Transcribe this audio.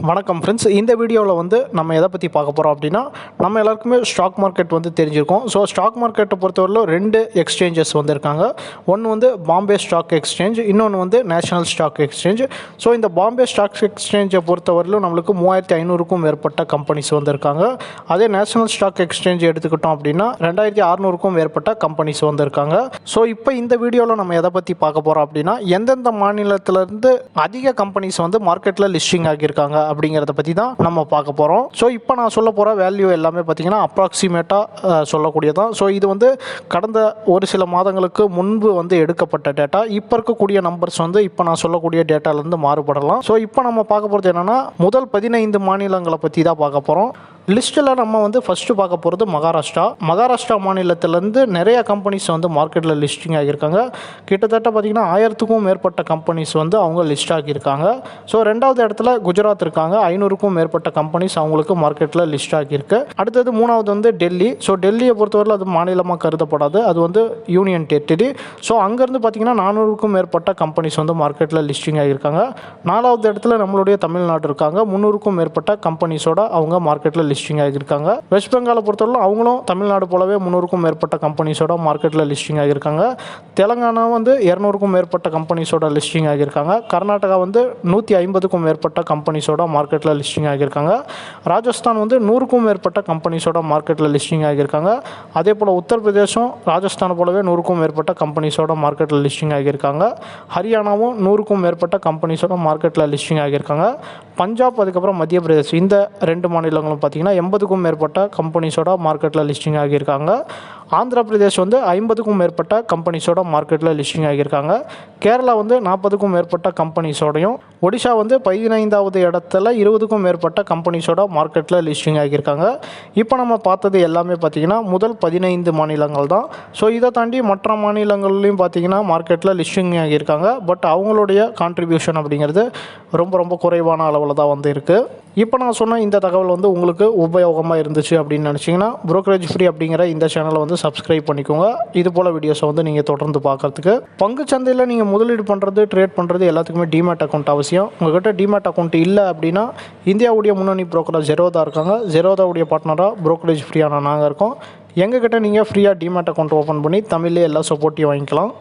வணக்கம் ஃப்ரெண்ட்ஸ். இந்த வீடியோவில் வந்து நம்ம எதை பற்றி பார்க்க போகிறோம் அப்படின்னா, நம்ம எல்லாருக்குமே ஸ்டாக் மார்க்கெட் வந்து தெரிஞ்சிருக்கும். ஸோ ஸ்டாக் மார்க்கெட்டை பொறுத்தவரையிலும் 2 எக்ஸ்சேஞ்சஸ் வந்து இருக்காங்க. ஒன்று வந்து பாம்பே ஸ்டாக் எக்ஸ்சேஞ்ச், இன்னொன்று வந்து நேஷனல் ஸ்டாக் எக்ஸ்சேஞ்ச். ஸோ இந்த பாம்பே ஸ்டாக் எக்ஸ்சேஞ்சை பொறுத்தவரையிலும் நம்மளுக்கு 3500க்கும் மேற்பட்ட கம்பெனிஸ் வந்து இருக்காங்க. அதே நேஷனல் ஸ்டாக் எக்ஸ்சேஞ்ச் எடுத்துக்கிட்டோம் அப்படின்னா 2600க்கும் மேற்பட்ட கம்பெனிஸ் வந்து இருக்காங்க. ஸோ இப்போ இந்த வீடியோவில் நம்ம எதை பற்றி பார்க்க போகிறோம் அப்படின்னா, எந்தெந்த மாநிலத்திலேருந்து அதிக கம்பெனிஸ் வந்து மார்க்கெட்டில் லிஸ்டிங் ஆகியிருக்காங்க அப்படிங்கிறத பற்றி தான் நம்ம பார்க்க போகிறோம். ஸோ இப்போ நான் சொல்ல போகிற வேல்யூ எல்லாமே பார்த்தீங்கன்னா அப்ராக்சிமேட்டாக சொல்லக்கூடியதான். ஸோ இது வந்து கடந்த ஒரு சில மாதங்களுக்கு முன்பு வந்து எடுக்கப்பட்ட டேட்டா. இப்போ இருக்கக்கூடிய நம்பர்ஸ் வந்து இப்போ நான் சொல்லக்கூடிய டேட்டாலேருந்து மாறுபடலாம். ஸோ இப்போ நம்ம பார்க்க போகிறது என்னென்னா, முதல் 15 மாநிலங்களை பற்றி தான் பார்க்க போகிறோம். லிஸ்ட்டில் நம்ம வந்து ஃபஸ்ட்டு பார்க்க போகிறது மகாராஷ்டிரா மாநிலத்திலேருந்து நிறைய கம்பெனிஸ் வந்து மார்க்கெட்டில் லிஸ்டிங் ஆகியிருக்காங்க. கிட்டத்தட்ட பார்த்திங்கன்னா 1000க்கும் மேற்பட்ட கம்பெனிஸ் வந்து அவங்க லிஸ்ட் ஆகியிருக்காங்க. ஸோ ரெண்டாவது இடத்துல குஜராத் இருக்காங்க. 500க்கும் மேற்பட்ட கம்பெனிஸ் அவங்களுக்கு மார்க்கெட்டில் லிஸ்ட் ஆகியிருக்கு. அடுத்தது மூணாவது வந்து டெல்லி. ஸோ டெல்லியை பொறுத்தவரையில் அது மாநிலமாக கருதப்படாது, அது வந்து யூனியன் டெரிட்டரி. ஸோ அங்கேருந்து பார்த்திங்கன்னா 400க்கும் மேற்பட்ட கம்பெனிஸ் வந்து மார்க்கெட்டில் லிஸ்டிங் ஆகியிருக்காங்க. நாலாவது இடத்துல நம்மளுடைய தமிழ்நாடு இருக்காங்க. 300க்கும் மேற்பட்ட கம்பெனிஸோட அவங்க மார்க்கெட்டில் லிஸ்டிங் ஆகியிருக்காங்க. வெஸ்ட் பெங்காலை பொறுத்தவரை அவங்களும் தமிழ்நாடு போலவே 300க்கும் மேற்பட்ட கம்பெனிஸோட மார்க்கெட்டில் லிஸ்டிங் ஆகியிருக்காங்க. தெலுங்கானா வந்து 200க்கும் மேற்பட்ட கம்பெனிஸோட லிஸ்டிங் ஆகியிருக்காங்க. கர்நாடகா வந்து 150க்கும் மேற்பட்ட கம்பெனிஸோட மார்க்கெட்டில் லிஸ்டிங் ஆகியிருக்காங்க. ராஜஸ்தான் வந்து 100க்கும் மேற்பட்ட கம்பெனிஸோட மார்க்கெட்டில் லிஸ்டிங் ஆகியிருக்காங்க. அதே போல் உத்தரப்பிரதேசம் ராஜஸ்தான் போலவே 100க்கும் மேற்பட்ட கம்பெனிஸோட மார்க்கெட்டில் லிஸ்டிங் ஆகியிருக்காங்க. ஹரியானாவும் 100க்கும் மேற்பட்ட கம்பெனிஸோட மார்க்கெட்டில் லிஸ்டிங் ஆகியிருக்காங்க. பஞ்சாப் அதுக்கப்புறம் மத்திய பிரதேஷ் இந்த 2 மாநிலங்களும் பார்த்திங்கன்னா 80க்கும் மேற்பட்ட கம்பெனிஸோட மார்க்கெட்டில் லிஸ்டிங் ஆகியிருக்காங்க. ஆந்திர பிரதேஷ் வந்து 50க்கும் மேற்பட்ட கம்பெனிஸோட மார்க்கெட்டில் லிஸ்டிங் ஆகியிருக்காங்க. கேரளா வந்து 40க்கும் மேற்பட்ட கம்பெனிஸோடையும், ஒடிஷா வந்து 15வது இடத்துல 20க்கும் மேற்பட்ட கம்பெனிஸோட மார்க்கெட்டில் லிஸ்டிங் ஆகியிருக்காங்க. இப்போ நம்ம பார்த்தது எல்லாமே பார்த்திங்கன்னா முதல் 15 மாநிலங்கள் தான். ஸோ இதை தாண்டி மற்ற மாநிலங்கள்லையும் பார்த்திங்கன்னா மார்க்கெட்டில் லிஸ்டிங் ஆகியிருக்காங்க. பட் அவங்களுடைய கான்ட்ரிபியூஷன் அப்படிங்கிறது ரொம்ப குறைவான அளவில் தான் வந்து இருக்குது. இப்போ நான் சொன்ன இந்த தகவல் வந்து உங்களுக்கு உபயோகமாக இருந்துச்சு அப்படின்னு நினச்சிங்கன்னா, புரோக்கரேஜ் ஃப்ரீ அப்படிங்கிற இந்த சேனலை வந்து சப்ஸ்கிரைப் பண்ணிக்கோங்க. இது போல் வீடியோஸை வந்து நீங்கள் தொடர்ந்து பார்க்குறதுக்கு. பங்குச்சந்தையில் நீங்கள் முதலீடு பண்ணுறது, ட்ரேட் பண்ணுறது எல்லாத்துக்குமே டிமேட் அக்கௌண்ட் அவசியம். உங்கள்கிட்ட டிமேட் அக்கௌண்ட் இல்லை அப்படின்னா, இந்தியாவுடைய முன்னணி புரோக்கராக ஜெரோதா இருக்காங்க. ஜெரோதாவுடைய பார்ட்னராக புரோக்கரேஜ் ஃப்ரீயான நாங்கள் இருக்கோம். எங்ககிட்ட நீங்கள் ஃப்ரீயாக டிமேட் அக்கௌண்ட் ஓப்பன் பண்ணி தமிழ்லேயே எல்லா சப்போர்ட்டையும் வாங்கிக்கலாம்.